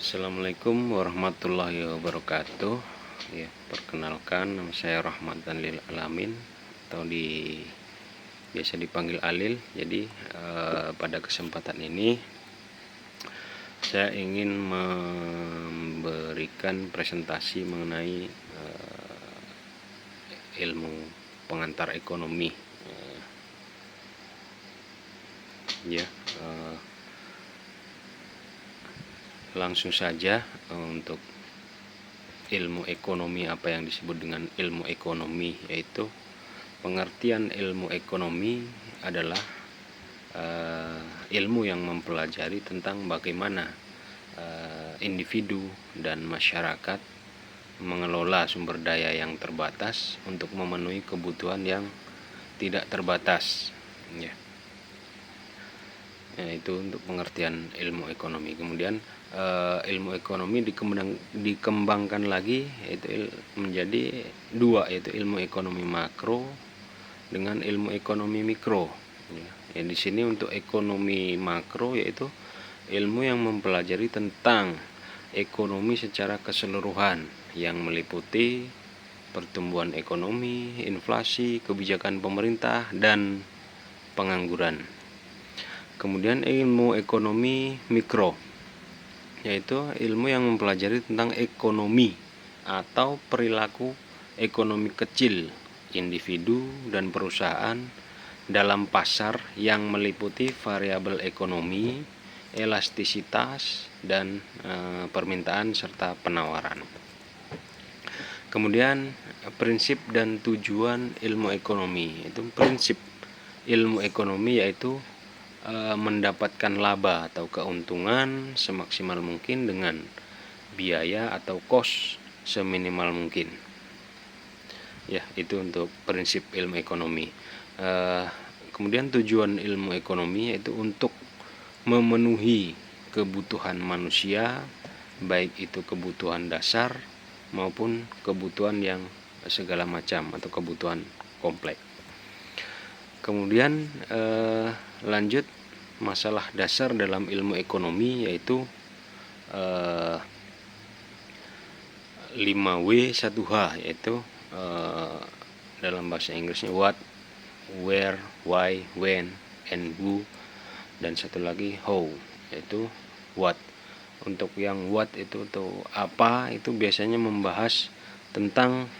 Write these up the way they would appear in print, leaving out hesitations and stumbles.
Assalamualaikum warahmatullahi wabarakatuh. Ya, perkenalkan nama saya Rahmatan lil Alamin atau biasa dipanggil Alil. Jadi pada kesempatan ini saya ingin memberikan presentasi mengenai ilmu pengantar ekonomi. Langsung saja untuk ilmu ekonomi. Apa yang disebut dengan ilmu ekonomi, yaitu pengertian ilmu ekonomi adalah ilmu yang mempelajari tentang bagaimana individu dan masyarakat mengelola sumber daya yang terbatas untuk memenuhi kebutuhan yang tidak terbatas, ya. Itu untuk pengertian ilmu ekonomi. Kemudian ilmu ekonomi dikembangkan lagi, yaitu menjadi dua, yaitu ilmu ekonomi makro dengan ilmu ekonomi mikro. Ya, di sini untuk ekonomi makro yaitu ilmu yang mempelajari tentang ekonomi secara keseluruhan yang meliputi pertumbuhan ekonomi, inflasi, kebijakan pemerintah, dan pengangguran. Kemudian ilmu ekonomi mikro yaitu ilmu yang mempelajari tentang ekonomi atau perilaku ekonomi kecil individu dan perusahaan dalam pasar yang meliputi variabel ekonomi, elastisitas, dan permintaan serta penawaran. Kemudian prinsip dan tujuan ilmu ekonomi. Itu prinsip ilmu ekonomi yaitu mendapatkan laba atau keuntungan semaksimal mungkin dengan biaya atau cost seminimal mungkin. Ya, itu untuk prinsip ilmu ekonomi. Kemudian tujuan ilmu ekonomi yaitu untuk memenuhi kebutuhan manusia, baik itu kebutuhan dasar maupun kebutuhan yang segala macam atau kebutuhan kompleks. Kemudian lanjut masalah dasar dalam ilmu ekonomi yaitu 5W1H, yaitu dalam bahasa Inggrisnya what, where, why, when, and who, dan satu lagi how, yaitu what. Untuk yang what itu tuh apa, itu biasanya membahas tentang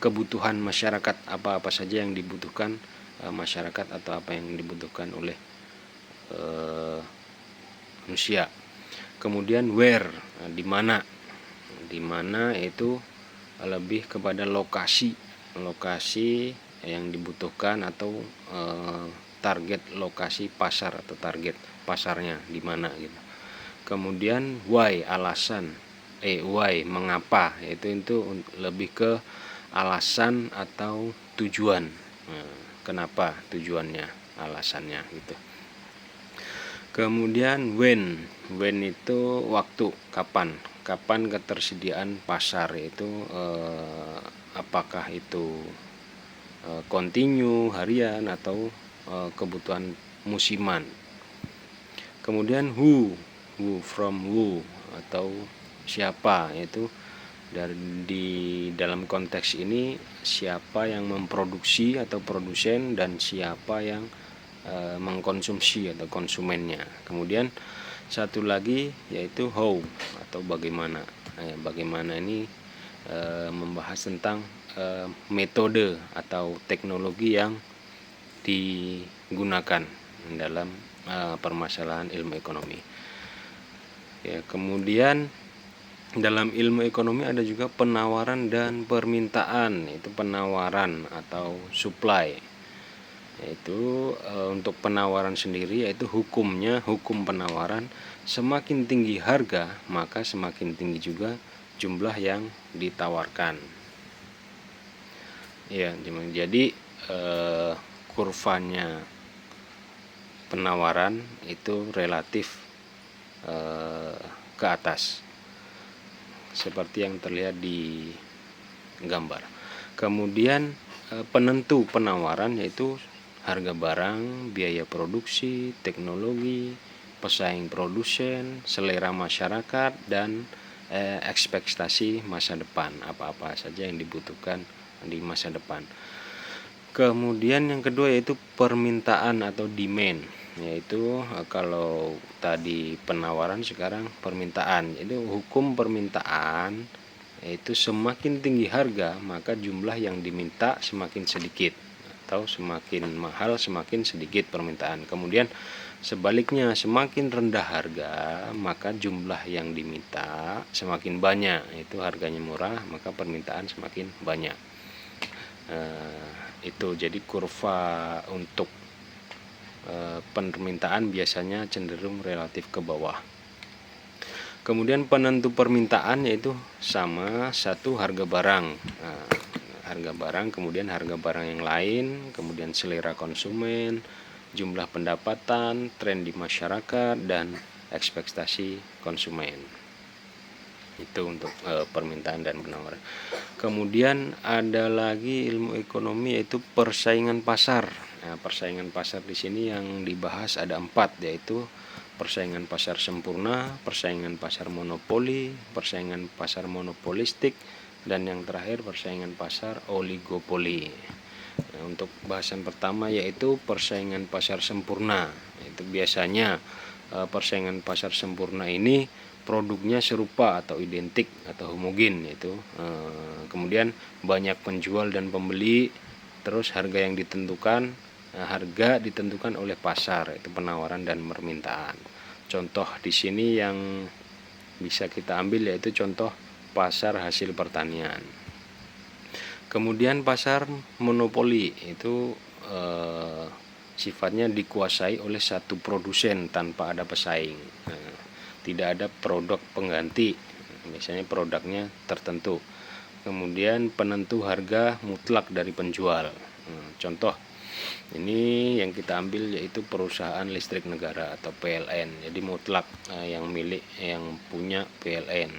kebutuhan masyarakat, apa-apa saja yang dibutuhkan masyarakat atau apa yang dibutuhkan oleh manusia. Kemudian where, di mana itu lebih kepada lokasi yang dibutuhkan atau target lokasi pasar atau target pasarnya di mana gitu. Kemudian why, alasan, why, mengapa, itu lebih ke alasan atau tujuan, kenapa, tujuannya, alasannya gitu. Kemudian when itu waktu, kapan ketersediaan pasar, yaitu apakah itu kontinu, harian, atau kebutuhan musiman. Kemudian who from who, atau siapa, yaitu di dalam konteks ini siapa yang memproduksi atau produsen dan siapa yang mengkonsumsi atau konsumennya. Kemudian satu lagi yaitu how atau bagaimana. Bagaimana ini membahas tentang metode atau teknologi yang digunakan dalam permasalahan ilmu ekonomi. Ya, kemudian dalam ilmu ekonomi ada juga penawaran dan permintaan, yaitu penawaran atau supply. Yaitu untuk penawaran sendiri yaitu hukum penawaran, semakin tinggi harga maka semakin tinggi juga jumlah yang ditawarkan. Ya, jadi kurvanya penawaran itu relatif ke atas seperti yang terlihat di gambar. Kemudian penentu penawaran yaitu harga barang, biaya produksi, teknologi, pesaing produsen, selera masyarakat, dan ekspektasi masa depan, apa-apa saja yang dibutuhkan di masa depan. Kemudian yang kedua yaitu permintaan atau demand, yaitu kalau tadi penawaran, sekarang permintaan. Itu hukum permintaan, yaitu semakin tinggi harga maka jumlah yang diminta semakin sedikit, atau semakin mahal semakin sedikit permintaan. Kemudian sebaliknya, semakin rendah harga maka jumlah yang diminta semakin banyak, itu harganya murah maka permintaan semakin banyak. Itu jadi kurva untuk permintaan biasanya cenderung relatif ke bawah. Kemudian penentu permintaan yaitu sama, satu harga barang, harga barang, kemudian harga barang yang lain, kemudian selera konsumen, jumlah pendapatan, tren di masyarakat, dan ekspektasi konsumen. Itu untuk permintaan dan penawaran. Kemudian ada lagi ilmu ekonomi yaitu persaingan pasar. Nah, persaingan pasar di sini yang dibahas ada 4, yaitu persaingan pasar sempurna, persaingan pasar monopoli, persaingan pasar monopolistik, dan yang terakhir persaingan pasar oligopoli. Nah, untuk bahasan pertama yaitu persaingan pasar sempurna. Itu biasanya persaingan pasar sempurna ini produknya serupa atau identik atau homogen, yaitu kemudian banyak penjual dan pembeli, terus harga ditentukan oleh pasar, itu penawaran dan permintaan. Contoh di sini yang bisa kita ambil yaitu contoh pasar hasil pertanian. Kemudian pasar monopoli itu sifatnya dikuasai oleh satu produsen tanpa ada pesaing. Tidak ada produk pengganti, biasanya produknya tertentu. Kemudian penentu harga mutlak dari penjual. Contoh ini yang kita ambil yaitu perusahaan listrik negara atau PLN. Jadi mutlak yang punya PLN.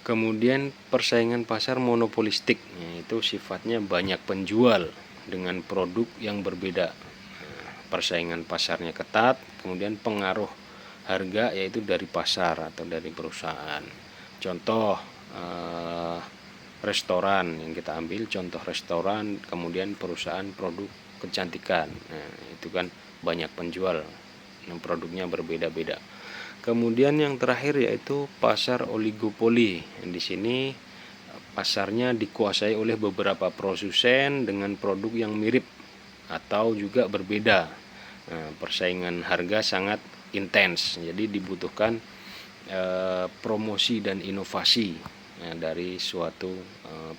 Kemudian persaingan pasar monopolistik, itu sifatnya banyak penjual dengan produk yang berbeda. Persaingan pasarnya ketat, kemudian pengaruh harga yaitu dari pasar atau dari perusahaan. Contoh restoran yang kita ambil, contoh restoran, kemudian perusahaan produk kecantikan. Nah, itu kan banyak penjual yang produknya berbeda-beda. Kemudian yang terakhir yaitu pasar oligopoli. Di sini pasarnya dikuasai oleh beberapa produsen dengan produk yang mirip atau juga berbeda. Nah, persaingan harga sangat intens, jadi dibutuhkan promosi dan inovasi dari suatu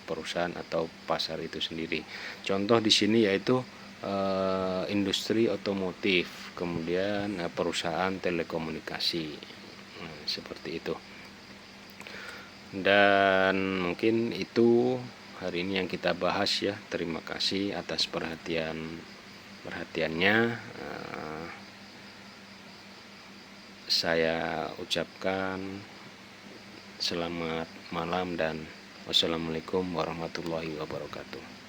perusahaan atau pasar itu sendiri. Contoh di sini yaitu industri otomotif, kemudian perusahaan telekomunikasi, seperti itu. Dan mungkin itu hari ini yang kita bahas ya. Terima kasih atas perhatiannya. Saya ucapkan selamat malam dan wassalamualaikum warahmatullahi wabarakatuh.